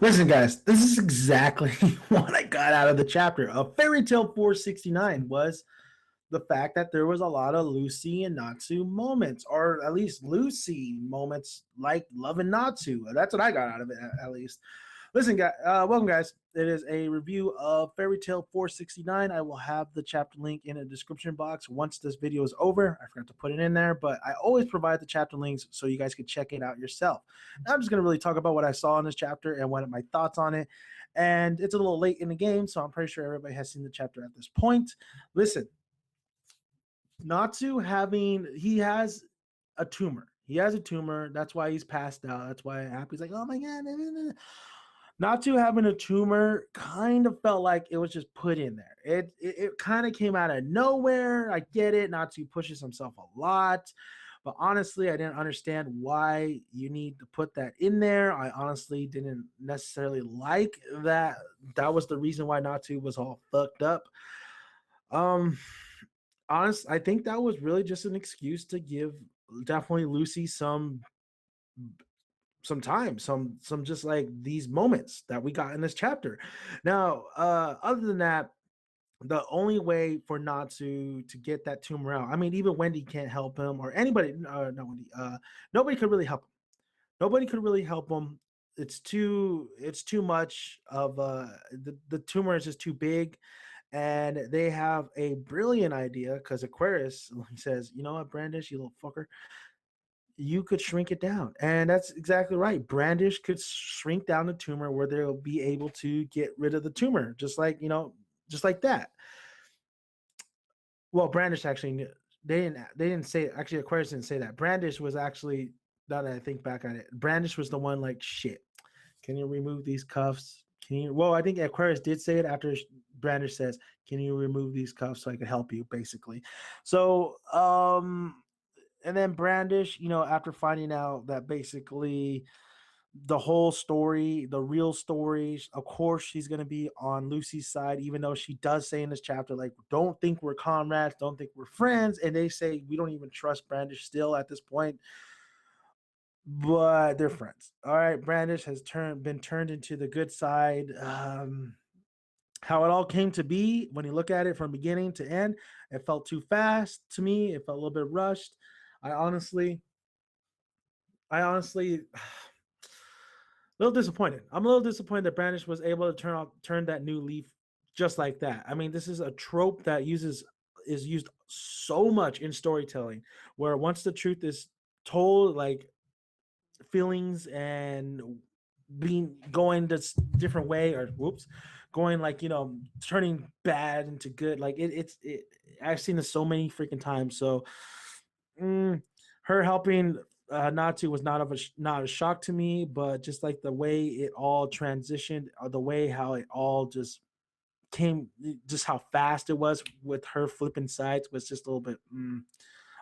Listen, guys, this is exactly what I got out of the chapter. A Fairy Tale 469 was the fact that there was a lot of Lucy and Natsu moments, or at least Lucy moments like Love and Natsu. That's what I got out of it, at least. Listen, guys, welcome, guys. It is a review of Fairy Tale 469. I will have the chapter link in the description box once this video is over. I forgot to put it in there, but I always provide the chapter links so you guys can check it out yourself. Now, I'm just going to really talk about what I saw in this chapter and what my thoughts on it. And it's a little late in the game, so I'm pretty sure everybody has seen the chapter at this point. Listen, he has a tumor. He has a tumor. That's why he's passed out. That's why Happy's like, oh my God. Natsu having a tumor kind of felt like it was just put in there. It kind of came out of nowhere. I get it. Natsu pushes himself a lot. But honestly, I didn't understand why you need to put that in there. I honestly didn't necessarily like that. That was the reason why Natsu was all fucked up. Um, I think that was really just an excuse to give definitely Lucy some time, some just like these moments that we got in this chapter. Now, other than that, the only way for Natsu to get that tumor out, I mean, even Wendy can't help him, or anybody, not Wendy, nobody could really help him. Nobody could really help him. It's too much of the tumor is just too big, and they have a brilliant idea because Aquarius he says, you know what, Brandish, you little fucker, you could shrink it down. And that's exactly right. Brandish could shrink down the tumor where they'll be able to get rid of the tumor, just like, just like that. Well, Brandish actually, they didn't say, actually, Aquarius didn't say that. Brandish was actually, now that I think back on it, Brandish was the one like, shit, can you remove these cuffs? Well, I think Aquarius did say it after Brandish says, can you remove these cuffs so I can help you, basically. So, and then Brandish, after finding out that basically the whole story, the real story, of course, she's going to be on Lucy's side, even though she does say in this chapter, like, don't think we're comrades, don't think we're friends. And they say we don't even trust Brandish still at this point, but they're friends. All right. Brandish has been turned into the good side. How it all came to be when you look at it from beginning to end, it felt too fast to me. It felt a little bit rushed. I honestly, a little disappointed. I'm a little disappointed that Brandish was able to turn that new leaf just like that. I mean, this is a trope that is used so much in storytelling, where once the truth is told, like feelings and being going this different way, or whoops, going like turning bad into good, like I've seen this so many freaking times. So mm, her helping Natsu was not a shock to me, but just like the way it all transitioned, or the way how it all just came, just how fast it was with her flipping sides was just a little bit.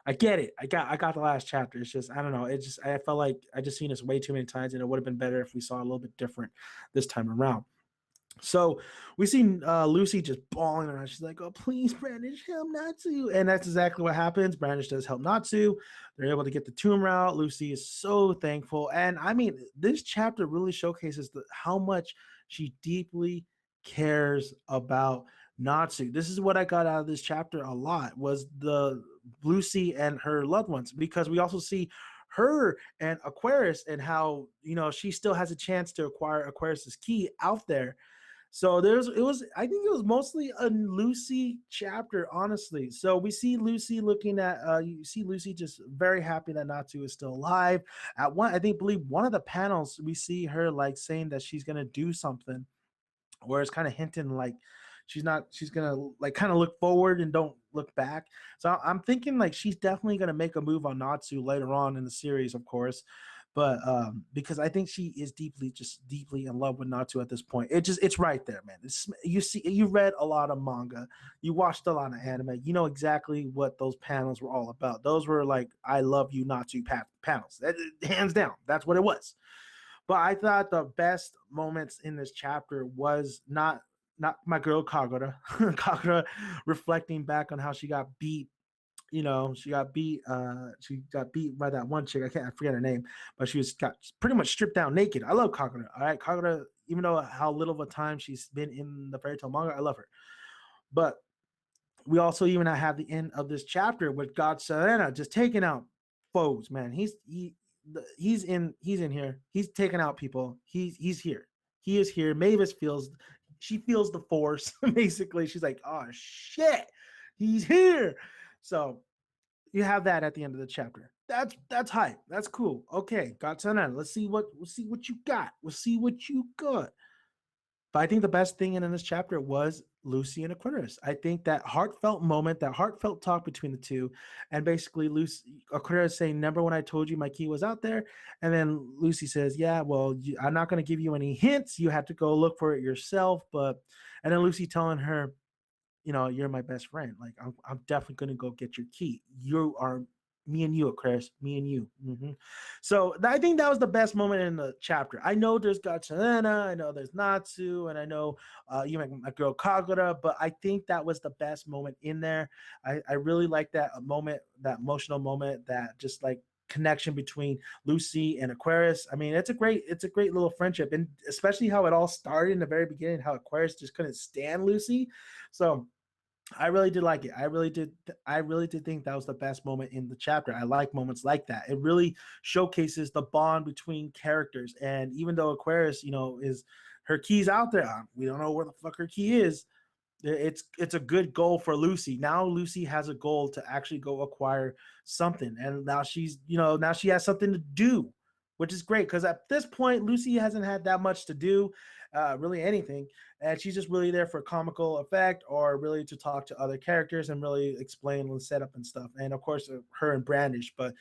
I get it. I got the last chapter. It's just, I don't know. I felt like I just seen this way too many times, and it would have been better if we saw a little bit different this time around. So we see Lucy just bawling around. She's like, "Oh, please, Brandish, help Natsu!" And that's exactly what happens. Brandish does help Natsu. They're able to get the tumor out. Lucy is so thankful, and I mean, this chapter really showcases how much she deeply cares about Natsu. This is what I got out of this chapter a lot, was the Lucy and her loved ones, because we also see her and Aquarius, and how she still has a chance to acquire Aquarius's key out there. So I think it was mostly a Lucy chapter, honestly. So we see Lucy looking at, you see Lucy just very happy that Natsu is still alive. At believe one of the panels, we see her like saying that she's going to do something, where it's kind of hinting like she's gonna like kind of look forward and don't look back. So I'm thinking like she's definitely gonna make a move on Natsu later on in the series, of course. But because I think she is deeply in love with Natsu at this point. It's right there, man. You read a lot of manga, you watched a lot of anime, you know exactly what those panels were all about. Those were like I love you Natsu panels. Hands down, that's what it was. But I thought the best moments in this chapter was not my girl Kagura. Kagura reflecting back on how she got beat. She got beat by that one chick. I forget her name, but she got pretty much stripped down naked. I love Kagura. All right, Kagura. even though how little of a time she's been in the fairy tale manga, I love her. But we also even have the end of this chapter with God Serena just taking out foes. Man, he's in here. He's taking out people. He's here. He is here. Mavis feels she feels the force. Basically, she's like, oh shit, he's here. So you have that at the end of the chapter. That's hype. That's cool. Okay, God Serena. Let's see what you got. We'll see what you got. But I think the best thing in this chapter was Lucy and Aquarius. I think that heartfelt moment, that heartfelt talk between the two, and basically Aquarius saying, "Remember when I told you my key was out there?" And then Lucy says, "Yeah, well, I'm not going to give you any hints. You have to go look for it yourself." And then Lucy telling her, you're my best friend. Like, I'm definitely going to go get your key. You are me and you, Aquarius, me and you. So I think that was the best moment in the chapter. I know there's Gachalena, I know there's Natsu, and I know you my girl Kagura, but I think that was the best moment in there. I really like that moment, that emotional moment, that just like connection between Lucy and Aquarius. I mean, it's a great little friendship, and especially how it all started in the very beginning, how Aquarius just couldn't stand Lucy. So I really did like it. I really did. I really did think that was the best moment in the chapter. I like moments like that. It really showcases the bond between characters. And even though Aquarius, is her key's out there, we don't know where the fuck her key is. It's a good goal for Lucy. Now Lucy has a goal to actually go acquire something, and now now she has something to do, which is great because at this point Lucy hasn't had that much to do, really anything, and she's just really there for comical effect or really to talk to other characters and really explain the setup and stuff. And of course, her and Brandish. But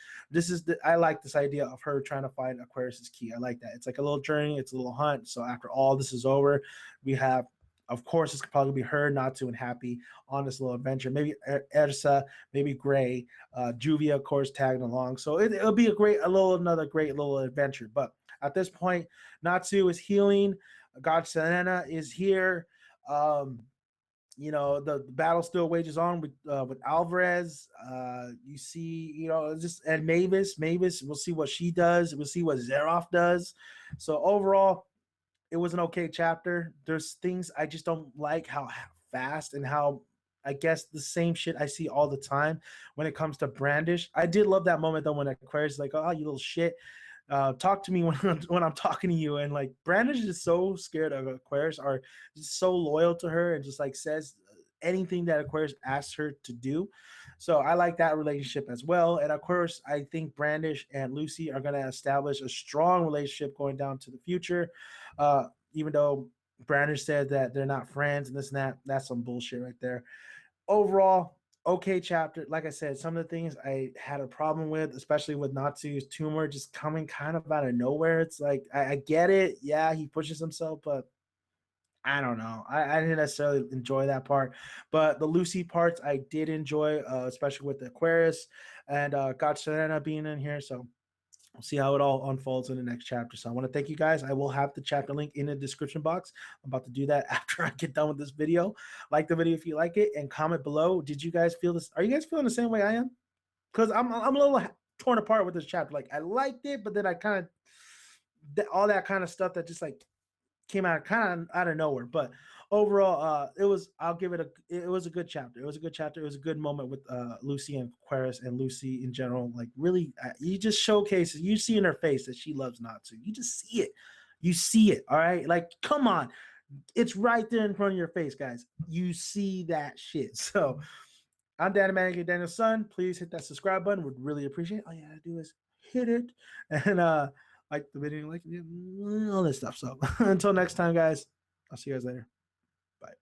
I like this idea of her trying to find Aquarius's key. I like that. It's like a little journey. It's a little hunt. So after all this is over, we have. Of course, it's probably be her, Natsu, and Happy on this little adventure. Maybe Ersa, maybe Gray, Juvia, of course, tagging along. So it'll be another great little adventure. But at this point, Natsu is healing. God Serena is here. The battle still wages on with Alvarez. You see, just and Mavis. We'll see what she does. We'll see what Zeroff does. So overall, it was an okay chapter. There's things I just don't like how fast and how I guess the same shit I see all the time when it comes to Brandish. I did love that moment though when Aquarius is like, "Oh, you little shit, talk to me when when I'm talking to you." And like Brandish is so scared of Aquarius, are just so loyal to her, and just like says anything that Aquarius asks her to do. So I like that relationship as well. And of course, I think Brandish and Lucy are going to establish a strong relationship going down to the future. Even though Brandish said that they're not friends and this and that, that's some bullshit right there. Overall, okay chapter. Like I said, some of the things I had a problem with, especially with Natsu's tumor just coming kind of out of nowhere. It's like I get it. Yeah, he pushes himself, but I don't know. I didn't necessarily enjoy that part, but the Lucy parts I did enjoy, especially with the Aquarius and God Serena being in here. So we'll see how it all unfolds in the next chapter. So I want to thank you guys. I will have the chapter link in the description box. I'm about to do that after I get done with this video. Like the video if you like it, and comment below. Did you guys feel this? Are you guys feeling the same way I am? Because I'm a little torn apart with this chapter. Like I liked it, but then I kind of all that kind of stuff that just like came out kind of out of nowhere. But overall, I'll give it was a good chapter. It was a good chapter. It was a good moment with Lucy and Aquarius and Lucy in general. Like really, you just showcase, you see in her face that she loves Natsu. You just see it. You see it. All right. Like, come on. It's right there in front of your face, guys. You see that shit. So I'm Danny Manic, Daniel's son. Please hit that subscribe button. Would really appreciate it. All you gotta do is hit it. And like the video, like all this stuff. So until next time, guys, I'll see you guys later. Bye.